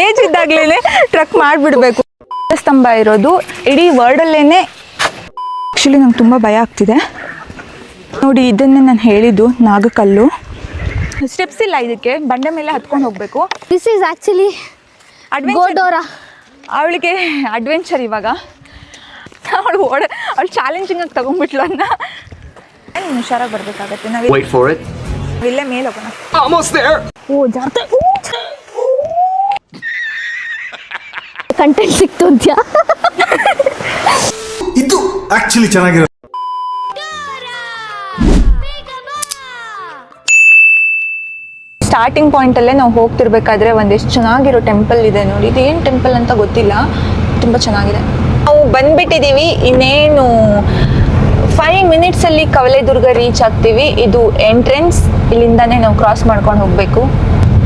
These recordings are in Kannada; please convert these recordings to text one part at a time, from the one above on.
Age ಇದ್ದಾಗ್ಲೇ truck ಮಾಡಿಬಿಡ್ಬೇಕು. ಸ್ತಂಭ ಇರೋದು ಇಡೀ ವರ್ಲ್ಡಲ್ಲೇ. ಆ್ಯಕ್ಚುಲಿ ನಂಗೆ ತುಂಬ ಭಯ ಆಗ್ತಿದೆ ನೋಡಿ. ಇದನ್ನೇ ನಾನು ಹೇಳಿದ್ದು ನಾಗಕಲ್ಲು. ಸ್ಟೆಪ್ಸ್ ಇಲ್ಲ ಇದಕ್ಕೆ, ಬಂಡೆ ಮೇಲೆ ಹತ್ಕೊಂಡು ಹೋಗಬೇಕು. This is actually go Dora. ಅವಳಿಗೆ ಅಡ್ವೆಂಚರ್ ಇವಾಗ. ಅವಳು ಚಾಲೆಂಜಿಂಗಾಗಿ ತಗೊಂಡ್ಬಿಟ್ಲು ಅನ್ನ. ನೀನು ಹುಷಾರಾಗಿ ಬರಬೇಕಾಗತ್ತೆ. ನಾವು ಇಲ್ಲೇ ಮೇಲೆ ಹೋಗೋಣ. ಓ ಜಾತೆ ಕಂಟೆಂಟ್ ಸಿಕ್ತು ಅಂತ್ಯಾ? ಇದು ಆಕ್ಚುಲಿ ಚೆನ್ನಾಗಿರೋ. ಸ್ಟಾರ್ಟಿಂಗ್ ಪಾಯಿಂಟಲ್ಲೇ ನಾವು ಹೋಗ್ತಿರ್ಬೇಕಾದ್ರೆ ಒಂದೆಷ್ಟು ಚೆನ್ನಾಗಿರೋ ಟೆಂಪಲ್ ಇದೆ ನೋಡಿ. ಇದೇನು ಟೆಂಪಲ್ ಅಂತ ಗೊತ್ತಿಲ್ಲ, ತುಂಬ ಚೆನ್ನಾಗಿದೆ. ನಾವು ಬಂದ್ಬಿಟ್ಟಿದ್ದೀವಿ. ಇನ್ನೇನು 5 ಮಿನಿಟ್ಸಲ್ಲಿ ಕವಲೇದುರ್ಗ ರೀಚ್ ಆಗ್ತೀವಿ. ಇದು ಎಂಟ್ರೆನ್ಸ್. ಇಲ್ಲಿಂದನೇ ನಾವು ಕ್ರಾಸ್ ಮಾಡ್ಕೊಂಡು ಹೋಗಬೇಕು.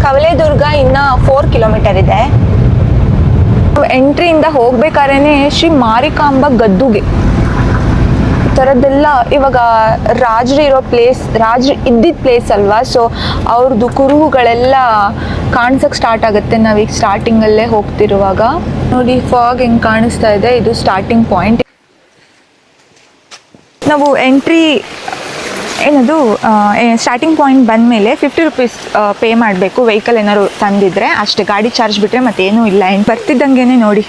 ಕವಲೇದುರ್ಗ ಇನ್ನು 4 ಕಿಲೋಮೀಟರ್ ಇದೆ. ಎಂಟ್ರಿಯಿಂದ ಹೋಗ್ಬೇಕಾದ್ರೆ ಶ್ರೀ ಮಾರಿಕಾಂಬ ಗದ್ದುಗೆ ಈ ಥರದ್ದೆಲ್ಲ. ಇವಾಗ ರಾಜರು ಇರೋ ಪ್ಲೇಸ್, ರಾಜರು ಇದ್ದಿದ್ದ ಪ್ಲೇಸ್ ಅಲ್ವಾ, ಸೊ ಅವ್ರದ್ದು ಕುರುಹುಗಳೆಲ್ಲ ಕಾಣಿಸೋಕ್ಕೆ ಸ್ಟಾರ್ಟ್ ಆಗುತ್ತೆ ನಾವೀಗ ಸ್ಟಾರ್ಟಿಂಗಲ್ಲೇ ಹೋಗ್ತಿರುವಾಗ. ನೋಡಿ ಫಾಗ್ ಹೆಂಗೆ ಕಾಣಿಸ್ತಾ ಇದೆ. ಇದು ಸ್ಟಾರ್ಟಿಂಗ್ ಪಾಯಿಂಟ್. ನಾವು ಎಂಟ್ರಿ ಏನದು ಸ್ಟಾರ್ಟಿಂಗ್ ಪಾಯಿಂಟ್ ಬಂದಮೇಲೆ 50 ರೂಪೀಸ್ ಪೇ ಮಾಡಬೇಕು. ವೆಹಿಕಲ್ ಏನಾದ್ರು ತಂದಿದ್ರೆ ಅಷ್ಟೇ, ಗಾಡಿ ಚಾರ್ಜ್ ಬಿಟ್ಟರೆ ಮತ್ತೇನೂ ಇಲ್ಲ. ಬರ್ತಿದ್ದಂಗೆ ನೋಡಿ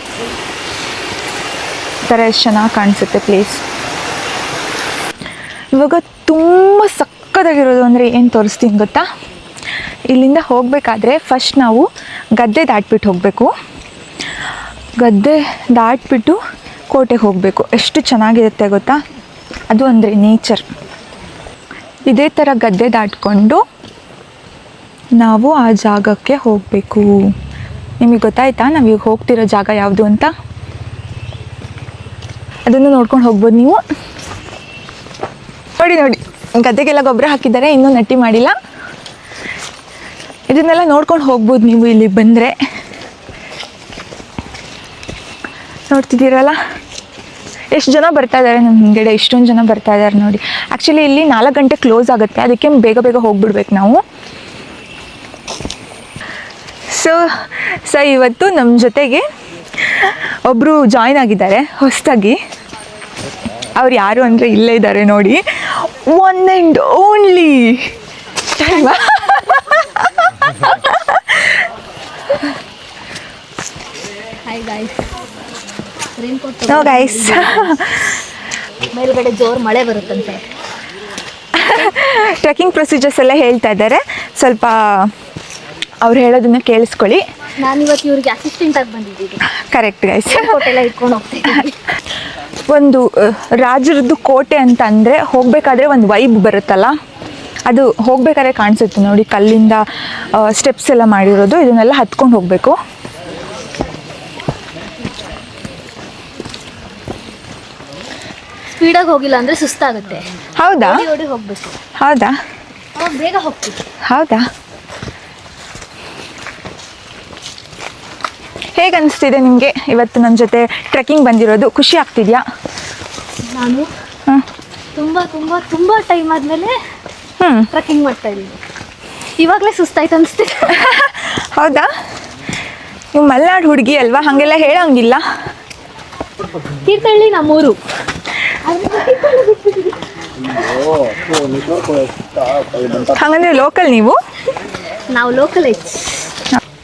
ಈ ಥರ ಎಷ್ಟು ಚೆನ್ನಾಗಿ ಕಾಣಿಸುತ್ತೆ ಪ್ಲೇಸ್. ಇವಾಗ ತುಂಬ ಸಕ್ಕತ್ತಾಗಿರೋದು ಅಂದರೆ ಏನು ತೋರಿಸ್ತೀನಿ ಗೊತ್ತಾ? ಇಲ್ಲಿಂದ ಹೋಗಬೇಕಾದ್ರೆ ಫಸ್ಟ್ ನಾವು ಗದ್ದೆ ದಾಟ್ಬಿಟ್ಟು ಹೋಗಬೇಕು. ಗದ್ದೆ ದಾಟ್ಬಿಟ್ಟು ಕೋಟೆಗೆ ಹೋಗಬೇಕು. ಎಷ್ಟು ಚೆನ್ನಾಗಿರುತ್ತೆ ಗೊತ್ತಾ? ಅದು ಅಂದರೆ ನೇಚರ್. ಇದೇ ಥರ ಗದ್ದೆ ದಾಟ್ಕೊಂಡು ನಾವು ಆ ಜಾಗಕ್ಕೆ ಹೋಗಬೇಕು. ನಿಮಗೆ ಗೊತ್ತಾಯ್ತಾ ನಾವೀಗ ಹೋಗ್ತಿರೋ ಜಾಗ ಯಾವುದು ಅಂತ? ಅದನ್ನು ನೋಡ್ಕೊಂಡು ಹೋಗ್ಬೋದು ನೀವು. ನೋಡಿ ಗದ್ದೆಗೆಲ್ಲ ಗೊಬ್ಬರ ಹಾಕಿದ್ದಾರೆ, ಇನ್ನೂ ನಟ್ಟಿ ಮಾಡಿಲ್ಲ. ಇದನ್ನೆಲ್ಲ ನೋಡ್ಕೊಂಡು ಹೋಗ್ಬೋದು ನೀವು ಇಲ್ಲಿ ಬಂದರೆ. ನೋಡ್ತಿದ್ದೀರಲ್ಲ ಎಷ್ಟು ಜನ ಬರ್ತಾ ಇದ್ದಾರೆ ನಮ್ಮ ಹಿಂಗಡೆ. ಇಷ್ಟೊಂದು ಜನ ಬರ್ತಾ ಇದ್ದಾರೆ ನೋಡಿ. ಆ್ಯಕ್ಚುಲಿ ಇಲ್ಲಿ 4 ಗಂಟೆ ಕ್ಲೋಸ್ ಆಗುತ್ತೆ, ಅದಕ್ಕೆ ಬೇಗ ಬೇಗ ಹೋಗ್ಬಿಡ್ಬೇಕು ನಾವು. ಸೊ ಇವತ್ತು ನಮ್ಮ ಜೊತೆಗೆ ಒಬ್ಬರು ಜಾಯ್ನ್ ಆಗಿದ್ದಾರೆ ಹೊಸದಾಗಿ. ಅವ್ರು ಯಾರು ಅಂದರೆ ಇಲ್ಲೇ ಇದ್ದಾರೆ ನೋಡಿ. One and only hi guys. No guys, ಮೇಲ್ಗಡೆ ಜೋರು ಮಳೆ ಬರುತ್ತಂತೆ. ಟ್ರೆಕ್ಕಿಂಗ್ ಪ್ರೊಸೀಜರ್ಸ್ ಎಲ್ಲ ಹೇಳ್ತಾ ಇದ್ದಾರೆ, ಸ್ವಲ್ಪ ಅವ್ರು ಹೇಳೋದನ್ನ ಕೇಳಿಸ್ಕೊಳ್ಳಿ. ನಾನಿವತ್ತು ಇವ್ರಿಗೆ ಅಸಿಸ್ಟೆಂಟ್ ಆಗಿ ಬಂದಿದ್ದೀನಿ. Correct guys. ಕೋಟೆಲ್ಲ ಇಟ್ಕೊಂಡು ಹೋಗ್ತಿದ್ದೀನಿ. ಒಂದು ರಾಜರದ್ದು ಕೋಟೆ ಅಂತ ಅಂದರೆ ಹೋಗಬೇಕಾದ್ರೆ ಒಂದು ವೈಬ್ ಬರುತ್ತಲ್ಲ, ಅದು ಹೋಗಬೇಕಾದ್ರೆ ಕಾಣಿಸುತ್ತೆ ನೋಡಿ. ಕಲ್ಲಿಂದ ಸ್ಟೆಪ್ಸ್ ಎಲ್ಲ ಮಾಡಿರೋದು, ಇದನ್ನೆಲ್ಲ ಹತ್ಕೊಂಡು ಹೋಗಬೇಕು. ಸ್ಪೀಡಾಗಿ ಹೋಗಿಲ್ಲ ಅಂದರೆ ಸುಸ್ತಾಗುತ್ತೆ. ಹೌದಾ? ಓಡಿ ಹೋಗಬೇಕು. ಹೌದಾ? ಅವಾಗ ಬೇಗ ಹೋಗ್ತೀವಿ. ಹೌದಾ? ಹೇಗೆ ಅನಿಸ್ತಿದೆ ನಿಮಗೆ ಇವತ್ತು ನನ್ನ ಜೊತೆ ಟ್ರೆಕ್ಕಿಂಗ್ ಬಂದಿರೋದು? ಖುಷಿ ಆಗ್ತಿದೆಯಾ? ನಾನು ತುಂಬ ತುಂಬ ತುಂಬ ಟೈಮ್ ಆದಮೇಲೆ ಟ್ರೆಕ್ಕಿಂಗ್ ಮಾಡ್ತಾ ಇದ್ದೀನಿ. ಇವಾಗಲೇ ಸುಸ್ತಾಯ್ತು ಅನಿಸ್ತಿದೆ. ಹೌದಾ? ನೀವು ಮಲೆನಾಡು ಹುಡುಗಿ ಅಲ್ವಾ, ಹಾಗೆಲ್ಲ ಹೇಳೋಂಗಿಲ್ಲ. ತೀರ್ಥಹಳ್ಳಿ ನಮ್ಮೂರು. ಹಾಗಂದ್ರೆ ಲೋಕಲ್ ನೀವು? ನಾವು ಲೋಕಲ್.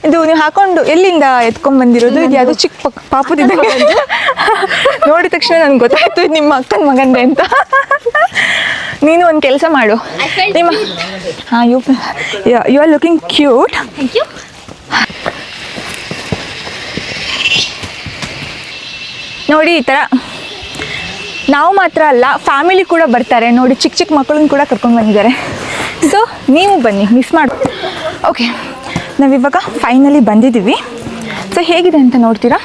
ಇದು ನೀವು ಹಾಕೊಂಡು ಎಲ್ಲಿಂದ ಎತ್ಕೊಂಡ್ ಬಂದಿರೋದು? ಇದು ಯಾವುದೋ ಚಿಕ್ಕ ಪಾಪುದಿದ್ದಂಗೆ. ನೋಡಿದ ತಕ್ಷಣ ನನಗೆ ಗೊತ್ತಾಯ್ತು ಇದು ನಿಮ್ಮ ಅಕ್ಕನ ಮಗಂದೆ ಅಂತ. ನೀನು ಒಂದು ಕೆಲಸ ಮಾಡು, ನಿಮ್ಮ ಹಾಂ you are looking cute. Thank you. ನೋಡಿ ಈ ಥರ ನಾವು ಮಾತ್ರ ಅಲ್ಲ, ಫ್ಯಾಮಿಲಿ ಕೂಡ ಬರ್ತಾರೆ ನೋಡಿ. ಚಿಕ್ಕ ಚಿಕ್ಕ ಮಕ್ಕಳನ್ನ ಕೂಡ ಕರ್ಕೊಂಡು ಬಂದಿದ್ದಾರೆ. ಸೊ ನೀವು ಬನ್ನಿ, ಮಿಸ್ ಮಾಡಿ. ಓಕೆ, ನಾವಿವಾಗ ಫೈನಲಿ ಬಂದಿದ್ದೀವಿ. ಸೊ ಹೇಗಿದೆ ಅಂತ ನೋಡ್ತೀರಾ?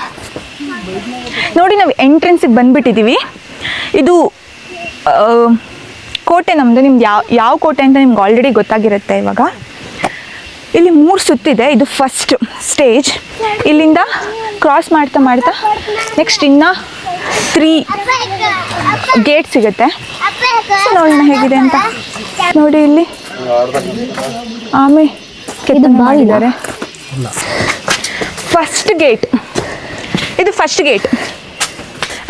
ನೋಡಿ, ನಾವು ಎಂಟ್ರೆನ್ಸಿಗೆ ಬಂದುಬಿಟ್ಟಿದ್ದೀವಿ. ಇದು ಕೋಟೆ ನಮ್ಮದು. ನಿಮ್ದು ಯಾವ ಕೋಟೆ ಅಂತ ನಿಮ್ಗೆ ಆಲ್ರೆಡಿ ಗೊತ್ತಾಗಿರುತ್ತೆ. ಇವಾಗ ಇಲ್ಲಿ 3 ಸುತ್ತಿದೆ. ಇದು ಫಸ್ಟ್ ಸ್ಟೇಜ್. ಇಲ್ಲಿಂದ ಕ್ರಾಸ್ ಮಾಡ್ತಾ ಮಾಡ್ತಾ ನೆಕ್ಸ್ಟ್ ಇನ್ನು 3 ಗೇಟ್ ಸಿಗುತ್ತೆ. ಸೊ ನೋಡೋಣ ಹೇಗಿದೆ ಅಂತ. ನೋಡಿ ಇಲ್ಲಿ ಆಮೆ ಕೆತ್ತನೆ ಮಾಡಿದ್ದಾರೆ. First gate. ಇದು ಫಸ್ಟ್ ಗೇಟ್.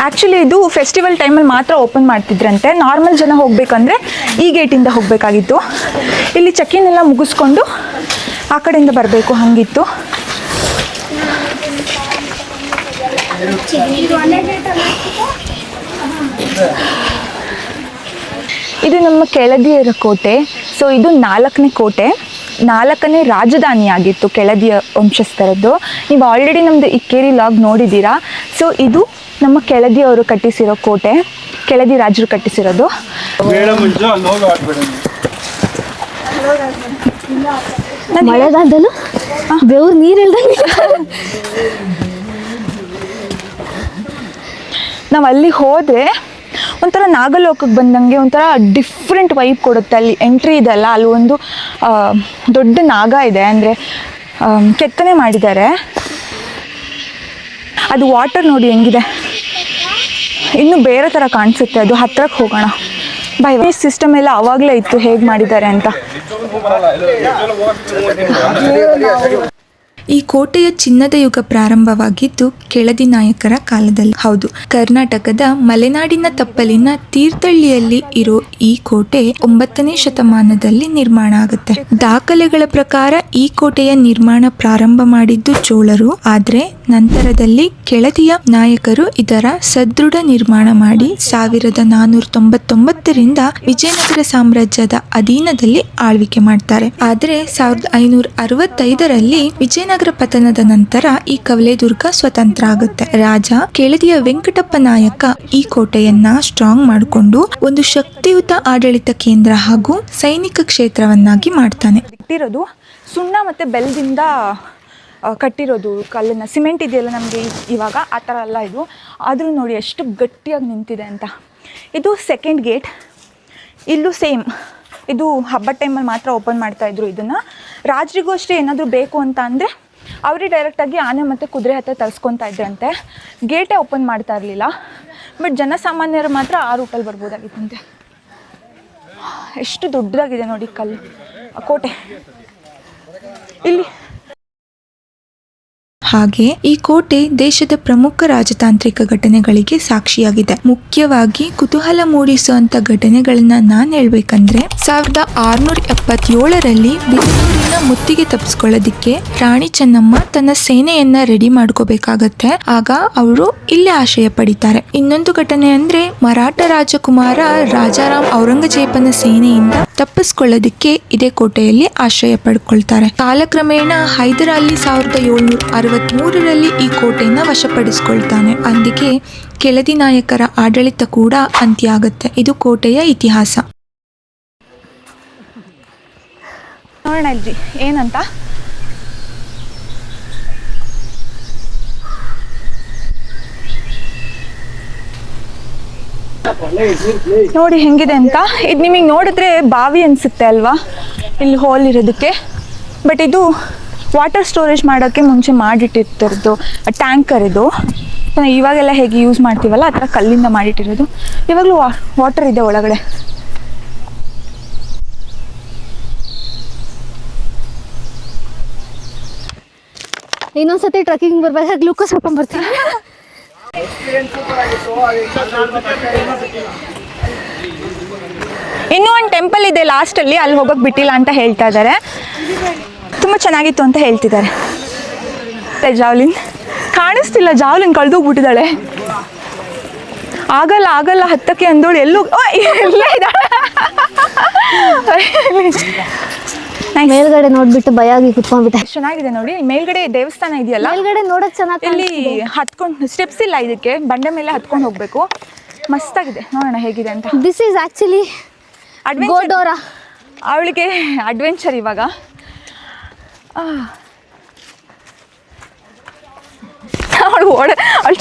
ಆ್ಯಕ್ಚುಲಿ ಇದು ಫೆಸ್ಟಿವಲ್ ಟೈಮಲ್ಲಿ ಮಾತ್ರ ಓಪನ್ ಮಾಡ್ತಿದ್ರಂತೆ. ನಾರ್ಮಲ್ ಜನ ಹೋಗಬೇಕಂದ್ರೆ ಈ ಗೇಟಿಂದ ಹೋಗಬೇಕಾಗಿತ್ತು. ಇಲ್ಲಿ ಚೆಕ್-ಇನ್ ಎಲ್ಲ ಮುಗಿಸ್ಕೊಂಡು ಆ ಕಡೆಯಿಂದ ಬರಬೇಕು, ಹಾಗಿತ್ತು. ಇದು ನಮ್ಮ ಕೆಳದಿಯರ ಕೋಟೆ. ಸೊ ಇದು 4ನೇ ಕೋಟೆ, 4ನೇ ರಾಜಧಾನಿಯಾಗಿತ್ತು ಕೆಳದಿಯ ವಂಶಸ್ಥರದ್ದು. ನೀವು ಆಲ್ರೆಡಿ ನಮ್ಮದು ಇಕ್ಕೇರಿ ಲಾಗ್ ನೋಡಿದ್ದೀರಾ. ಸೊ ಇದು ನಮ್ಮ ಕೆಳದಿಯವರು ಕಟ್ಟಿಸಿರೋ ಕೋಟೆ, ಕೆಳದಿ ರಾಜರು ಕಟ್ಟಿಸಿರೋದು. ಮಳೆಗಾಲದಲ್ಲೂ ಬೆವ್ರು ನೀರು ಇಲ್ದಂಗೆ. ನಾವು ಅಲ್ಲಿ ಹೋದರೆ ಒಂಥರ ನಾಗಲೋಕಕ್ಕೆ ಬಂದಂಗೆ ಒಂಥರ ಡಿಫ್ರೆಂಟ್ ವೈಬ್ ಕೊಡುತ್ತೆ. ಅಲ್ಲಿ ಎಂಟ್ರಿ ಇದೆಲ್ಲ, ಅಲ್ಲಿ ಒಂದು ದೊಡ್ಡ ನಾಗ ಇದೆ, ಅಂದರೆ ಕೆತ್ತನೆ ಮಾಡಿದ್ದಾರೆ. ಅದು ವಾಟರ್ ನೋಡಿ ಹೆಂಗಿದೆ, ಇನ್ನೂ ಬೇರೆ ಥರ ಕಾಣಿಸುತ್ತೆ. ಅದು ಹತ್ರಕ್ಕೆ ಹೋಗೋಣ ಬೈ. ಸಿಸ್ಟಮ್ ಎಲ್ಲ ಆವಾಗಲೇ ಇತ್ತು ಹೇಗೆ ಮಾಡಿದ್ದಾರೆ ಅಂತ. ಈ ಕೋಟೆಯ ಚಿನ್ನದ ಯುಗ ಪ್ರಾರಂಭವಾಗಿದ್ದು ಕೆಳದಿ ನಾಯಕರ ಕಾಲದಲ್ಲಿ. ಹೌದು, ಕರ್ನಾಟಕದ ಮಲೆನಾಡಿನ ತಪ್ಪಲಿನ ತೀರ್ಥಹಳ್ಳಿಯಲ್ಲಿ ಇರೋ ಈ ಕೋಟೆ 9ನೇ ಶತಮಾನದಲ್ಲಿ ನಿರ್ಮಾಣ ಆಗುತ್ತೆ. ದಾಖಲೆಗಳ ಪ್ರಕಾರ ಈ ಕೋಟೆಯ ನಿರ್ಮಾಣ ಪ್ರಾರಂಭ ಮಾಡಿದ್ದು ಚೋಳರು, ಆದ್ರೆ ನಂತರದಲ್ಲಿ ಕೆಳದಿಯ ನಾಯಕರು ಇದರ ಸದೃಢ ನಿರ್ಮಾಣ ಮಾಡಿ 1499ರಿಂದ ವಿಜಯನಗರ ಸಾಮ್ರಾಜ್ಯದ ಅಧೀನದಲ್ಲಿ ಆಳ್ವಿಕೆ ಮಾಡ್ತಾರೆ. ಆದ್ರೆ 1565ರಲ್ಲಿ ವಿಜಯನಗರ ಪತನದ ನಂತರ ಈ ಕವಲೇದುರ್ಗ ಸ್ವತಂತ್ರ ಆಗುತ್ತೆ. ರಾಜ ಕೆಳದಿಯ ವೆಂಕಟಪ್ಪ ನಾಯಕ ಈ ಕೋಟೆಯನ್ನ ಸ್ಟ್ರಾಂಗ್ ಮಾಡಿಕೊಂಡು ಒಂದು ಶಕ್ತಿಯುತ ಆಡಳಿತ ಕೇಂದ್ರ ಹಾಗೂ ಸೈನಿಕ ಕ್ಷೇತ್ರವನ್ನಾಗಿ ಮಾಡ್ತಾನೆ. ಇಟ್ಟಿರೋದು ಸುಣ್ಣ ಮತ್ತು ಬೆಲ್ಲದಿಂದ ಕಟ್ಟಿರೋದು ಕಲ್ಲನ್ನು. ಸಿಮೆಂಟ್ ಇದೆಯಲ್ಲ ನಮಗೆ ಇವಾಗ, ಆ ಥರ ಅಲ್ಲ ಇದು. ಆದರೂ ನೋಡಿ ಎಷ್ಟು ಗಟ್ಟಿಯಾಗಿ ನಿಂತಿದೆ ಅಂತ. ಇದು ಸೆಕೆಂಡ್ ಗೇಟ್. ಇಲ್ಲೂ ಸೇಮ್, ಇದು ಹಬ್ಬದ ಟೈಮಲ್ಲಿ ಮಾತ್ರ ಓಪನ್ ಮಾಡ್ತಾಯಿದ್ರು ಇದನ್ನು. ರಾಜರಿಗೂ ಅಷ್ಟೇ ಏನಾದರೂ ಬೇಕು ಅಂತ ಅಂದರೆ ಅವರೇ ಡೈರೆಕ್ಟಾಗಿ ಆನೆ ಮತ್ತು ಕುದುರೆ ಹತ್ರ ತರಿಸ್ಕೊತಾ ಇದ್ರಂತೆ. ಗೇಟೇ ಓಪನ್ ಮಾಡ್ತಾ ಇರಲಿಲ್ಲ. ಬಟ್ ಜನಸಾಮಾನ್ಯರು ಮಾತ್ರ ಆ ರೂಟಲ್ಲಿ ಬರ್ಬೋದಾಗಿತ್ತಂತೆ. ಎಷ್ಟು ದೊಡ್ಡದಾಗಿದೆ ನೋಡಿ ಕಲ್ಲು ಕೋಟೆ ಇಲ್ಲಿ. ಹಾಗೆ ಈ ಕೋಟೆ ದೇಶದ ಪ್ರಮುಖ ರಾಜತಾಂತ್ರಿಕ ಘಟನೆಗಳಿಗೆ ಸಾಕ್ಷಿಯಾಗಿದೆ. ಮುಖ್ಯವಾಗಿ ಕುತೂಹಲ ಮೂಡಿಸುವಂತ ಘಟನೆಗಳನ್ನ ನಾನು ಹೇಳ್ಬೇಕಂದ್ರೆ 1677ರಲ್ಲಿ ಬಿಜಾಪುರಿನ ಮುತ್ತಿಗೆ ತಪ್ಪಿಸ್ಕೊಳ್ಳೋದಿಕ್ಕೆ ರಾಣಿ ಚೆನ್ನಮ್ಮ ತನ್ನ ಸೇನೆಯನ್ನ ರೆಡಿ ಮಾಡ್ಕೋಬೇಕಾಗತ್ತೆ. ಆಗ ಅವರು ಇಲ್ಲೇ ಆಶ್ರಯ ಪಡಿತಾರೆ. ಇನ್ನೊಂದು ಘಟನೆ ಅಂದ್ರೆ ಮರಾಠ ರಾಜಕುಮಾರ ರಾಜಾರಾಮ್ ಔರಂಗಜೇಬನ ಸೇನೆಯಿಂದ ತಪ್ಪಿಸ್ಕೊಳ್ಳೋದಿಕ್ಕೆ ಇದೇ ಕೋಟೆಯಲ್ಲಿ ಆಶ್ರಯ ಪಡ್ಕೊಳ್ತಾರೆ. ಕಾಲಕ್ರಮೇಣ ಹೈದರ್ ಅಲಿ 1763ರಲ್ಲಿ ಈ ಕೋಟೆಯನ್ನ ವಶಪಡಿಸಿಕೊಳ್ತಾನೆ. అందుకే ಕೆಳದಿ ನಾಯಕರ ಆಡಳಿತ ಕೂಡ ಅಂತ್ಯ ಆಗುತ್ತೆ. ಇದು ಕೋಟೆಯ ಇತಿಹಾಸ. ನೋಡೋಣ ಇಲ್ರಿ ಏನಂತ. ನೋಡಿ ಹೆಂಗಿದೆ ಅಂತ. ಇದು ನಿಮಗೆ ನೋಡಿದ್ರೆ ಬಾವಿ ಅನಿಸುತ್ತೆ ಅಲ್ವಾ, ಇಲ್ಲಿ ಹೋಲ್ ಇರೋದಕ್ಕೆ. ಬಟ್ ಇದು ವಾಟರ್ ಸ್ಟೋರೇಜ್ ಮಾಡೋಕ್ಕೆ ಮುಂಚೆ ಮಾಡಿಟ್ಟಿರ್ತಿರೋದು ಟ್ಯಾಂಕರ್. ಇದು ಇವಾಗೆಲ್ಲ ಹೇಗೆ ಯೂಸ್ ಮಾಡ್ತೀವಲ್ಲ ಆ ಥರ ಕಲ್ಲಿಂದ ಮಾಡಿಟ್ಟಿರೋದು. ಇವಾಗಲೂ ವಾಟರ್ ಇದೆ ಒಳಗಡೆ. ಇನ್ನೊಂದ್ಸತಿ ಟ್ರೆಕ್ಕಿಂಗ್ ಬರ್ಬೇಕಾದ್ರೆ ಗ್ಲೂಕೋಸ್ ಹಾಕೊಂಡ್ಬರ್ತೀನಿ. ಇನ್ನೂ ಒಂದು ಟೆಂಪಲ್ ಇದೆ ಲಾಸ್ಟಲ್ಲಿ, ಅಲ್ಲಿ ಹೋಗೋಕೆ ಬಿಟ್ಟಿಲ್ಲ ಅಂತ ಹೇಳ್ತಾ ಇದ್ದಾರೆ. ತುಂಬ ಚೆನ್ನಾಗಿತ್ತು ಅಂತ ಹೇಳ್ತಿದ್ದಾರೆ. ಜಾವ್ಲಿನ್ ಕಾಣಿಸ್ತಿಲ್ಲ, ಜಾವ್ಲಿನ್ ಕಳೆದೋಗ್ಬಿಟ್ಟಿದ್ದಾಳೆ. ಆಗಲ್ಲ ಹತ್ತಕ್ಕೆ ಅಂದೋಳು ಎಲ್ಲೂ ಎಲ್ಲ ಇದ್ದಾಳೆ. ಮೇಲ್ಗಡೆ ನೋಡ್ಬಿಟ್ಟು ಭಯ ಆಗಿ ಕುತ್ಕೊಂಡ್ಬಿಟ್ಟೆ. ಚೆನ್ನಾಗಿದೆ ನೋಡಿ, ಮೇಲ್ಗಡೆ ದೇವಸ್ಥಾನ ಇದೆಯಲ್ಲ, ಮೇಲ್ಗಡೆ ನೋಡಕ್ ಚೆನ್ನಾಗಿ. ಇಲ್ಲಿ ಹತ್ಕೊಂಡು ಸ್ಟೆಪ್ಸ್ ಇಲ್ಲ, ಇದಕ್ಕೆ ಬಂಡೆ ಮೇಲೆ ಹತ್ಕೊಂಡು ಹೋಗ್ಬೇಕು. ಮಸ್ತಾಗಿದೆ, ನೋಡೋಣ ಹೇಗಿದೆ ಅಂತ. This is actually go Dora. ಅವಳಿಗೆ ಅಡ್ವೆಂಚರ್ ಇವಾಗ. ಅವಳು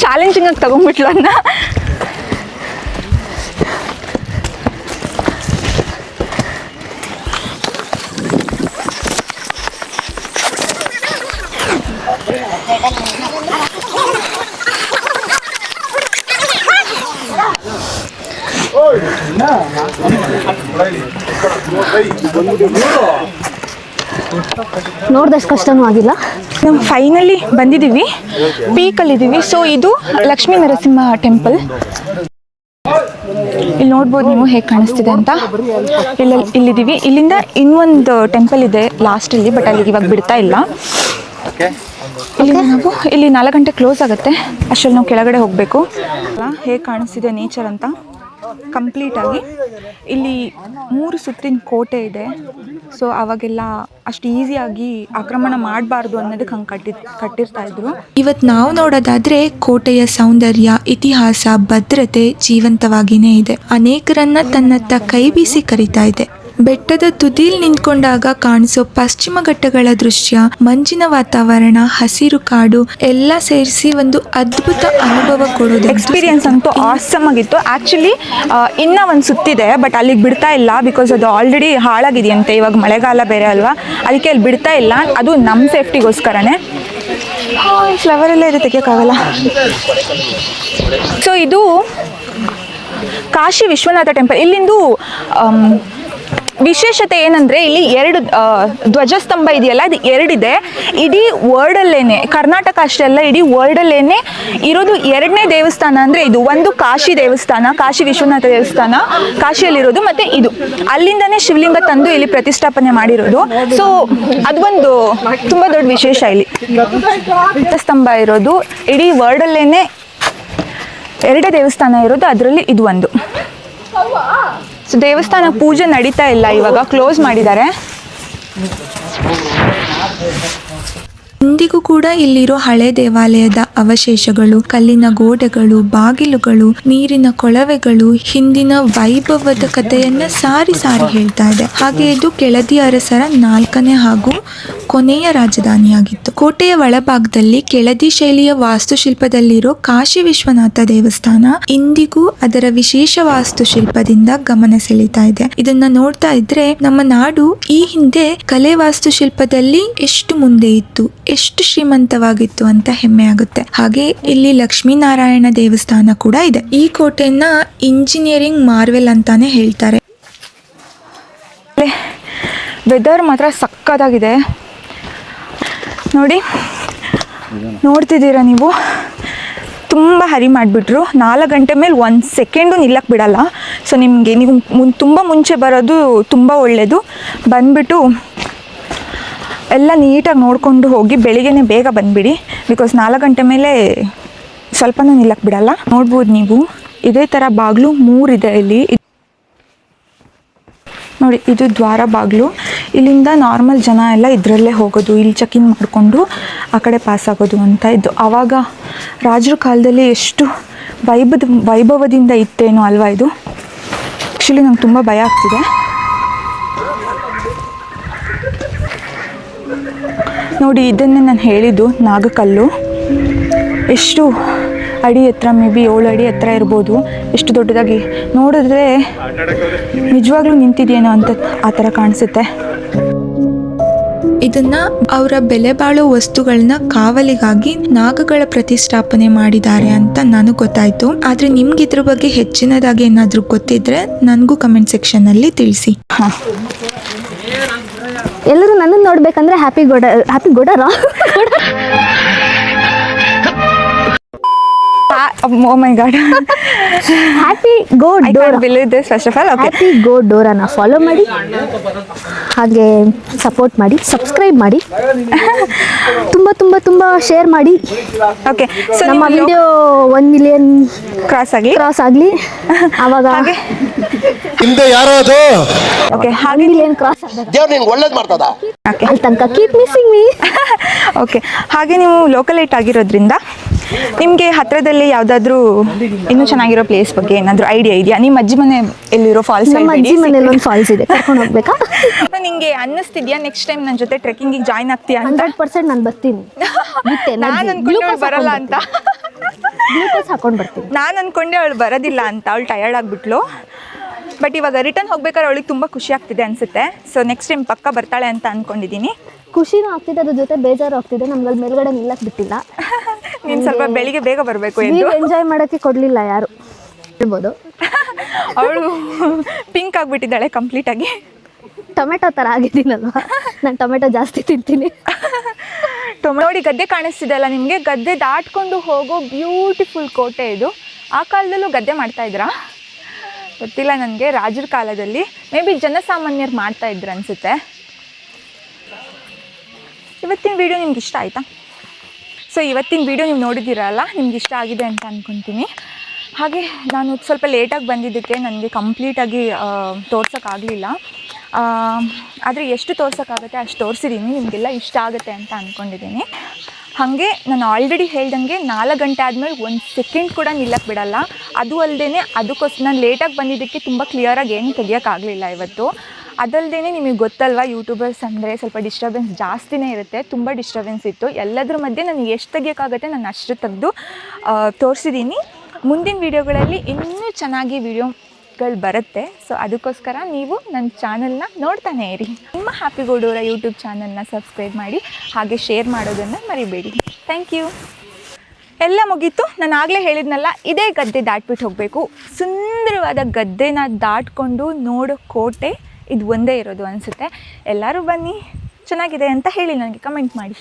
ಚಾಲೆಂಜಿಂಗ್ ಆಗಿ ತಗೊಂಡ್ಬಿಟ್ಲು ಅದನ್ನ. ನೋಡ್ದಷ್ಟು ಕಷ್ಟನೂ ಆಗಿಲ್ಲ. ನಾವು ಫೈನಲಿ ಬಂದಿದ್ದೀವಿ, ಪೀಕಲ್ಲಿದ್ದೀವಿ. ಸೊ ಇದು ಲಕ್ಷ್ಮೀ ನರಸಿಂಹ ಟೆಂಪಲ್. ಇಲ್ಲಿ ನೋಡ್ಬೋದು ನೀವು ಹೇಗೆ ಕಾಣಿಸ್ತಿದೆ ಅಂತ. ಇಲ್ಲಿದ್ದೀವಿ. ಇಲ್ಲಿಂದ ಇನ್ನೊಂದು ಟೆಂಪಲ್ ಇದೆ ಲಾಸ್ಟಲ್ಲಿ, ಬಟ್ ಅಲ್ಲಿಗೆ ಇವಾಗ ಬಿಡ್ತಾ ಇಲ್ಲ. ಇಲ್ಲಿ 4 ಗಂಟೆ ಕ್ಲೋಸ್ ಆಗುತ್ತೆ. ಅಷ್ಟರಲ್ಲಿ ನಾವು ಕೆಳಗಡೆ ಹೋಗಬೇಕು. ಹೇಗೆ ಕಾಣಿಸ್ತಿದೆ ನೇಚರ್ ಅಂತ ಕಂಪ್ಲೀಟಾಗಿ. ಇಲ್ಲಿ 3 ಸುತ್ತಿನ ಕೋಟೆ ಇದೆ. ಸೊ ಅವಾಗೆಲ್ಲ ಅಷ್ಟು ಈಸಿಯಾಗಿ ಆಕ್ರಮಣ ಮಾಡಬಾರ್ದು ಅನ್ನೋದಕ್ಕೆ ಹಂಗೆ ಕಟ್ಟಿರ್ತಾ ಇದ್ರು. ಇವತ್ತು ನಾವು ನೋಡೋದಾದ್ರೆ ಕೋಟೆಯ ಸೌಂದರ್ಯ, ಇತಿಹಾಸ, ಭದ್ರತೆ ಜೀವಂತವಾಗಿಯೇ ಇದೆ. ಅನೇಕರನ್ನ ತನ್ನತ್ತ ಕೈ ಬೀಸಿ ಕರೀತಾ ಇದೆ. ಬೆಟ್ಟದ ತುದಿಲ್ ನಿಂತ್ಕೊಂಡಾಗ ಕಾಣಿಸೋ ಪಶ್ಚಿಮ ಘಟ್ಟಗಳ ದೃಶ್ಯ, ಮಂಜಿನ ವಾತಾವರಣ, ಹಸಿರು ಕಾಡು ಎಲ್ಲ ಸೇರಿಸಿ ಒಂದು ಅದ್ಭುತ ಅನುಭವ ಕೊಡೋದು. ಎಕ್ಸ್ಪೀರಿಯನ್ಸ್ ಅಂತೂ ಆಸಮ್ ಆಗಿತ್ತು. ಆ್ಯಕ್ಚುಲಿ ಇನ್ನೂ ಒಂದು ಸುತ್ತಿದೆ, ಬಟ್ ಅಲ್ಲಿಗೆ ಬಿಡ್ತಾ ಇಲ್ಲ. ಬಿಕಾಸ್ ಅದು ಆಲ್ರೆಡಿ ಹಾಳಾಗಿದೆಯಂತೆ. ಇವಾಗ ಮಳೆಗಾಲ ಬೇರೆ ಅಲ್ವಾ, ಅದಕ್ಕೆ ಅಲ್ಲಿ ಬಿಡ್ತಾ ಇಲ್ಲ. ಅದು ನಮ್ಮ ಸೇಫ್ಟಿಗೋಸ್ಕರನೇ. ಫ್ಲವರ್ ಎಲ್ಲ ಇದೆ, ತೆಗಿಯೋಕ್ಕಾಗಲ್ಲ. ಸೊ ಇದು ಕಾಶಿ ವಿಶ್ವನಾಥ ಟೆಂಪಲ್. ಇಲ್ಲಿಂದು ವಿಶೇಷತೆ ಏನಂದರೆ ಇಲ್ಲಿ 2 ಧ್ವಜಸ್ತಂಭ ಇದೆಯಲ್ಲ, ಅದು 2 ಇದೆ. ಇಡೀ ವರ್ಲ್ಡಲ್ಲೇ, ಕರ್ನಾಟಕ ಅಷ್ಟೇ ಅಲ್ಲ, ಇಡೀ ವರ್ಲ್ಡಲ್ಲೇ ಇರೋದು 2ನೇ ದೇವಸ್ಥಾನ ಅಂದರೆ ಇದು. ಒಂದು ಕಾಶಿ ದೇವಸ್ಥಾನ, ಕಾಶಿ ವಿಶ್ವನಾಥ ದೇವಸ್ಥಾನ ಕಾಶಿಯಲ್ಲಿರೋದು, ಮತ್ತು ಇದು ಅಲ್ಲಿಂದನೇ ಶಿವಲಿಂಗ ತಂದು ಇಲ್ಲಿ ಪ್ರತಿಷ್ಠಾಪನೆ ಮಾಡಿರೋದು. ಸೊ ಅದು ಒಂದು ತುಂಬ ದೊಡ್ಡ ವಿಶೇಷ. ಇಲ್ಲಿ ಧ್ವಜಸ್ತಂಭ ಇರೋದು ಇಡೀ ವರ್ಲ್ಡಲ್ಲೇ 2 ದೇವಸ್ಥಾನ ಇರೋದು, ಅದರಲ್ಲಿ ಇದು ಒಂದು. ಸೊ ದೇವಸ್ಥಾನ ಪೂಜೆ ನಡೀತಾ ಇಲ್ಲ, ಇವಾಗ ಕ್ಲೋಸ್ ಮಾಡಿದ್ದಾರೆ. ಇಂದಿಗೂ ಕೂಡ ಇಲ್ಲಿರೋ ಹಳೆ ದೇವಾಲಯದ ಅವಶೇಷಗಳು, ಕಲ್ಲಿನ ಗೋಡೆಗಳು, ಬಾಗಿಲುಗಳು, ನೀರಿನ ಕೊಳವೆಗಳು ಹಿಂದಿನ ವೈಭವದ ಕಥೆಯನ್ನ ಸಾರಿ ಹೇಳ್ತಾ ಇದೆ. ಹಾಗೆ ಇದು ಕೆಳದಿ ಅರಸರ 4ನೇ ಹಾಗೂ ಕೊನೆಯ ರಾಜಧಾನಿಯಾಗಿತ್ತು. ಕೋಟೆಯ ಒಳಭಾಗದಲ್ಲಿ ಕೆಳದಿ ಶೈಲಿಯ ವಾಸ್ತುಶಿಲ್ಪದಲ್ಲಿರೋ ಕಾಶಿ ವಿಶ್ವನಾಥ ದೇವಸ್ಥಾನ ಇಂದಿಗೂ ಅದರ ವಿಶೇಷ ವಾಸ್ತುಶಿಲ್ಪದಿಂದ ಗಮನ ಸೆಳೀತಾ ಇದೆ. ಇದನ್ನ ನೋಡ್ತಾ ಇದ್ರೆ ನಮ್ಮ ನಾಡು ಈ ಹಿಂದೆ ಕಲೆ ವಾಸ್ತುಶಿಲ್ಪದಲ್ಲಿ ಎಷ್ಟು ಮುಂದೆ ಇತ್ತು, ಎಷ್ಟು ಶ್ರೀಮಂತವಾಗಿತ್ತು ಅಂತ ಹೆಮ್ಮೆ ಆಗುತ್ತೆ. ಹಾಗೆ ಇಲ್ಲಿ ಲಕ್ಷ್ಮೀನಾರಾಯಣ ದೇವಸ್ಥಾನ ಕೂಡ ಇದೆ. ಈ ಕೋಟೆಯನ್ನ ಇಂಜಿನಿಯರಿಂಗ್ ಮಾರ್ವೆಲ್ ಅಂತಾನೆ ಹೇಳ್ತಾರೆ. ವೆದರ್ ಮಾತ್ರ ಸಕ್ಕತ್ತಾಗಿದೆ ನೋಡಿ. ನೋಡ್ತಿದ್ದೀರಾ ನೀವು, ತುಂಬ ಹರಿ ಮಾಡಿಬಿಟ್ರು. 4 ಗಂಟೆ ಮೇಲೆ 1 ಸೆಕೆಂಡು ನಿಲ್ಲಕ್ಕೆ ಬಿಡಲ್ಲ. ಸೊ ನಿಮಗೆ ನೀವು ತುಂಬ ಮುಂಚೆ ಬರೋದು ತುಂಬ ಒಳ್ಳೆಯದು. ಬಂದುಬಿಟ್ಟು ಎಲ್ಲ ನೀಟಾಗಿ ನೋಡಿಕೊಂಡು ಹೋಗಿ ಬೆಳಿಗ್ಗೆನೇ ಬೇಗ ಬಂದುಬಿಡಿ. ಬಿಕಾಸ್ 4 ಗಂಟೆ ಮೇಲೆ ಸ್ವಲ್ಪನೂ ನಿಲ್ಲಕ್ಕೆ ಬಿಡಲ್ಲ. ನೋಡ್ಬೋದು ನೀವು, ಇದೇ ಥರ ಬಾಗಿಲು 3 ಇದೆ ಇಲ್ಲಿ ನೋಡಿ. ಇದು ದ್ವಾರ ಬಾಗಿಲು. ಇಲ್ಲಿಂದ ನಾರ್ಮಲ್ ಜನ ಎಲ್ಲ ಇದರಲ್ಲೇ ಹೋಗೋದು, ಇಲ್ಲಿ ಚೆಕ್ ಇನ್ ಮಾಡಿಕೊಂಡು ಆ ಕಡೆ ಪಾಸ್ ಆಗೋದು ಅಂತ ಇದ್ದು. ಆವಾಗ ರಾಜರ ಕಾಲದಲ್ಲಿ ಎಷ್ಟು ವೈಭವದಿಂದ ಇತ್ತೇನೋ ಅಲ್ವಾ ಇದು. ಆ್ಯಕ್ಚುಲಿ ನಂಗೆ ತುಂಬ ಭಯ ಆಗ್ತಿದೆ. ನೋಡಿ, ಇದನ್ನೇ ನಾನು ಹೇಳಿದ್ದು ನಾಗಕಲ್ಲು. ಎಷ್ಟು ಅಡಿ ಎತ್ತರ, ಮೇ ಬಿ 7 ಅಡಿ ಎತ್ತರ ಇರ್ಬೋದು. ಎಷ್ಟು ದೊಡ್ಡದಾಗಿ ನೋಡಿದ್ರೆ ನಿಜವಾಗ್ಲೂ ನಿಂತಿದೆಯೇನೋ ಅಂತ ಆ ಥರ ಕಾಣಿಸುತ್ತೆ. ಇದನ್ನ ಅವರ ಬೆಲೆ ಬಾಳೋ ವಸ್ತುಗಳನ್ನ ಕಾವಲಿಗಾಗಿ ನಾಗಗಳ ಪ್ರತಿಷ್ಠಾಪನೆ ಮಾಡಿದ್ದಾರೆ ಅಂತ ನನಗೆ ಗೊತ್ತಾಯ್ತು. ಆದ್ರೆ ನಿಮ್ಗೆ ಇದ್ರ ಬಗ್ಗೆ ಹೆಚ್ಚಿನದಾಗಿ ಏನಾದರೂ ಗೊತ್ತಿದ್ರೆ ನನಗೂ ಕಮೆಂಟ್ ಸೆಕ್ಷನ್ ಅಲ್ಲಿ ತಿಳಿಸಿ. ಎಲ್ಲರೂ ನನ್ನನ್ನು ನೋಡ್ಬೇಕಂದ್ರೆ happy go Dora Oh my god. Happy go I Dora. can't believe this first of all. Okay. Happy go ಡೋರಾನ ಫಾಲೋ ಮಾಡಿ, ಹಾಗೆ ಸಪೋರ್ಟ್ ಮಾಡಿ, ಸಬ್ಸ್ಕ್ರೈಬ್ ಮಾಡಿ, ತುಂಬ ತುಂಬ ತುಂಬ ಶೇರ್ ಮಾಡಿ. ಓಕೆ, ಸೊ ನಮ್ಮ ವಿಡಿಯೋ 1 ಮಿಲಿಯನ್ ಕ್ರಾಸ್ ಆಗಲಿ. ಆವಾಗ ಹಿಂದೆ ಯಾರೋ ಅದು ಓಕೆ, 1 ಹಾಗೆ ಮಿಲಿಯನ್ ಕ್ರಾಸ್ ದೇವ್ರು ನಿಂಗೆ ಒಳ್ಳೇದು ಮಾಡ್ತದ. ಓಕೆ ಅಲ್ಲಿ ತನಕ ಕೀಪ್ ಮಿಸ್ಸಿಂಗ್ ಮೀ. ಓಕೆ, ಹಾಗೆ ನೀವು ಲೋಕಲೈಟ್ ಆಗಿರೋದ್ರಿಂದ ನಿಮಗೆ ಹತ್ರದಲ್ಲಿ ಯಾವುದಾದ್ರೂ ಇನ್ನೂ ಚೆನ್ನಾಗಿರೋ ಪ್ಲೇಸ್ ಬಗ್ಗೆ ಏನಾದರೂ ಐಡಿಯಾ ಇದೆಯಾ? ನಿಮ್ಮ ಅಜ್ಜಿ ಮನೆ ಎಲ್ಲಿರೋ ಫಾಲ್ಸ್? ನಮ್ಮ ಅಜ್ಜಿ ಮನೇಲಿ ಒಂದು ಫಾಲ್ಸ್ ಇದೆ, ಕರ್ಕೊಂಡು ಹೋಗ್ಬೇಕಾ? ನಿಂಗೆ ಅನ್ನಿಸ್ತಿದ್ಯಾ ನೆಕ್ಸ್ಟ್ ಟೈಮ್ ನನ್ನ ಜೊತೆ ಟ್ರೆಕ್ಕಿಂಗಿಗೆ ಜಾಯ್ನ್ ಆಗ್ತೀಯಾ ಅಂತ? 100% ನಾನು ಬರ್ತೀನಿ. ನಾನು ಅನ್ಕೊಂಡೆ ಬರಲ್ಲ ಅಂತ. ಗ್ಲೂಕೋಸ್ ಹಾಕೊಂಡು ಬರ್ತೀನಿ. ನಾನು ಅನ್ಕೊಂಡೆ ಅವಳು ಬರೋದಿಲ್ಲ ಅಂತ, ಅವಳು ಟಯರ್ಡ್ ಆಗಿಬಿಟ್ಲು. ಬಟ್ ಇವಾಗ ರಿಟರ್ನ್ ಹೋಗ್ಬೇಕಾದ್ರೆ ಅವಳಿಗೆ ತುಂಬ ಖುಷಿ ಆಗ್ತಿದೆ ಅನಿಸುತ್ತೆ. ಸೊ ನೆಕ್ಸ್ಟ್ ಟೈಮ್ ಪಕ್ಕ ಬರ್ತಾಳೆ ಅಂತ ಅಂದ್ಕೊಂಡಿದ್ದೀನಿ. ಖುಷಿನೂ ಆಗ್ತಿದೆ, ಅದ್ರ ಜೊತೆ ಬೇಜಾರು ಆಗ್ತಿದೆ. ನಮ್ಗೆ ಅಲ್ಲಿ ಮೇಲ್ಗಡೆ ನಿಲ್ಲಕ್ಕೆ ಬಿಟ್ಟಿಲ್ಲ. ನೀನು ಸ್ವಲ್ಪ ಬೆಳಿಗ್ಗೆ ಬೇಗ ಬರಬೇಕು ಎಂದು ನೀವು ಎಂಜಾಯ್ ಮಾಡೋಕ್ಕೆ ಕೊಡಲಿಲ್ಲ ಯಾರು ಹೇಳ್ಬೋದು. ಅವಳು ಪಿಂಕ್ ಆಗಿಬಿಟ್ಟಿದ್ದಾಳೆ ಕಂಪ್ಲೀಟಾಗಿ. ಟೊಮೆಟೊ ಥರ ಆಗಿದ್ದೀನಲ್ವಾ, ನಾನು ಟೊಮೆಟೊ ಜಾಸ್ತಿ ತಿಂತೀನಿ. ನೋಡಿ ಗದ್ದೆ ಕಾಣಿಸ್ತಿದೆ ಅಲ್ಲ ನಿಮಗೆ, ಗದ್ದೆ ದಾಟ್ಕೊಂಡು ಹೋಗೋ ಬ್ಯೂಟಿಫುಲ್ ಕೋಟೆ ಇದು. ಆ ಕಾಲದಲ್ಲೂ ಗದ್ದೆ ಮಾಡ್ತಾಯಿದ್ರಾ ಗೊತ್ತಿಲ್ಲ ನನಗೆ, ರಾಜರ ಕಾಲದಲ್ಲಿ ಮೇ ಬಿ ಜನಸಾಮಾನ್ಯರು ಮಾಡ್ತಾಯಿದ್ರು ಅನಿಸುತ್ತೆ. ಇವತ್ತಿನ ವಿಡಿಯೋ ನಿಮ್ಗೆ ಇಷ್ಟ ಆಯಿತಾ? ಸೊ ಇವತ್ತಿನ ವಿಡಿಯೋ ನೀವು ನೋಡಿದ್ದೀರಲ್ಲ, ನಿಮ್ಗೆ ಇಷ್ಟ ಆಗಿದೆ ಅಂತ ಅಂದ್ಕೊತೀನಿ. ಹಾಗೆ ನಾನು ಸ್ವಲ್ಪ ಲೇಟಾಗಿ ಬಂದಿದ್ದಕ್ಕೆ ನನಗೆ ಕಂಪ್ಲೀಟಾಗಿ ತೋರ್ಸೋಕ್ಕಾಗಲಿಲ್ಲ. ಆದರೆ ಎಷ್ಟು ತೋರ್ಸೋಕ್ಕಾಗುತ್ತೆ ಅಷ್ಟು ತೋರಿಸಿದ್ದೀನಿ, ನಿಮಗೆಲ್ಲ ಇಷ್ಟ ಆಗುತ್ತೆ ಅಂತ ಅಂದ್ಕೊಂಡಿದ್ದೀನಿ. ಹಾಗೆ ನಾನು ಆಲ್ರೆಡಿ ಹೇಳ್ದಂಗೆ 4 ಗಂಟೆ ಆದಮೇಲೆ 1 ಸೆಕೆಂಡ್ ಕೂಡ ನಿಲ್ಲಕ್ಕೆ ಬಿಡಲ್ಲ. ಅದು ಅಲ್ಲದೆ ಅದಕ್ಕೋಸ್ಕರ ನಾನು ಲೇಟಾಗಿ ಬಂದಿದ್ದಕ್ಕೆ ತುಂಬ ಕ್ಲಿಯರಾಗಿ ಏನು ತೆಗಿಯೋಕ್ಕಾಗಲಿಲ್ಲ ಇವತ್ತು. ಅದಲ್ಲದೆ ನಿಮಗೆ ಗೊತ್ತಲ್ವ, ಯೂಟ್ಯೂಬರ್ಸ್ ಅಂದರೆ ಸ್ವಲ್ಪ ಡಿಸ್ಟರ್ಬೆನ್ಸ್ ಜಾಸ್ತಿನೇ ಇರುತ್ತೆ, ತುಂಬ ಡಿಸ್ಟರ್ಬೆನ್ಸ್ ಇತ್ತು. ಎಲ್ಲದ್ರ ಮಧ್ಯೆ ನನಗೆ ಎಷ್ಟು ತೆಗಿಯೋಕ್ಕಾಗುತ್ತೆ ನಾನು ಅಷ್ಟು ತೆಗೆದು ತೋರಿಸಿದ್ದೀನಿ. ಮುಂದಿನ ವೀಡಿಯೋಗಳಲ್ಲಿ ಇನ್ನೂ ಚೆನ್ನಾಗಿ ವೀಡಿಯೋಗಳು ಬರುತ್ತೆ. ಸೊ ಅದಕ್ಕೋಸ್ಕರ ನೀವು ನನ್ನ ಚಾನಲ್ನ ನೋಡ್ತಾನೆ ಇರಿ. ನಿಮ್ಮ ಹ್ಯಾಪಿ ಗೌಡೂರ ಯೂಟ್ಯೂಬ್ ಚಾನಲ್ನ ಸಬ್ಸ್ಕ್ರೈಬ್ ಮಾಡಿ, ಹಾಗೆ ಶೇರ್ ಮಾಡೋದನ್ನು ಮರಿಬೇಡಿ. Thank you. ಎಲ್ಲ ಮುಗೀತು. ನಾನು ಆಗಲೇ ಹೇಳಿದ್ನಲ್ಲ, ಇದೇ ಗದ್ದೆ ದಾಟ್ಬಿಟ್ಟು ಹೋಗಬೇಕು. ಸುಂದರವಾದ ಗದ್ದೆನ ದಾಟ್ಕೊಂಡು ನೋಡೋ ಕೋಟೆ ಇದು ಒಂದೇ ಇರೋದು ಅನಿಸುತ್ತೆ. ಎಲ್ಲರೂ ಬನ್ನಿ, ಚೆನ್ನಾಗಿದೆ ಅಂತ ಹೇಳಿ ನನಗೆ ಕಮೆಂಟ್ ಮಾಡಿ.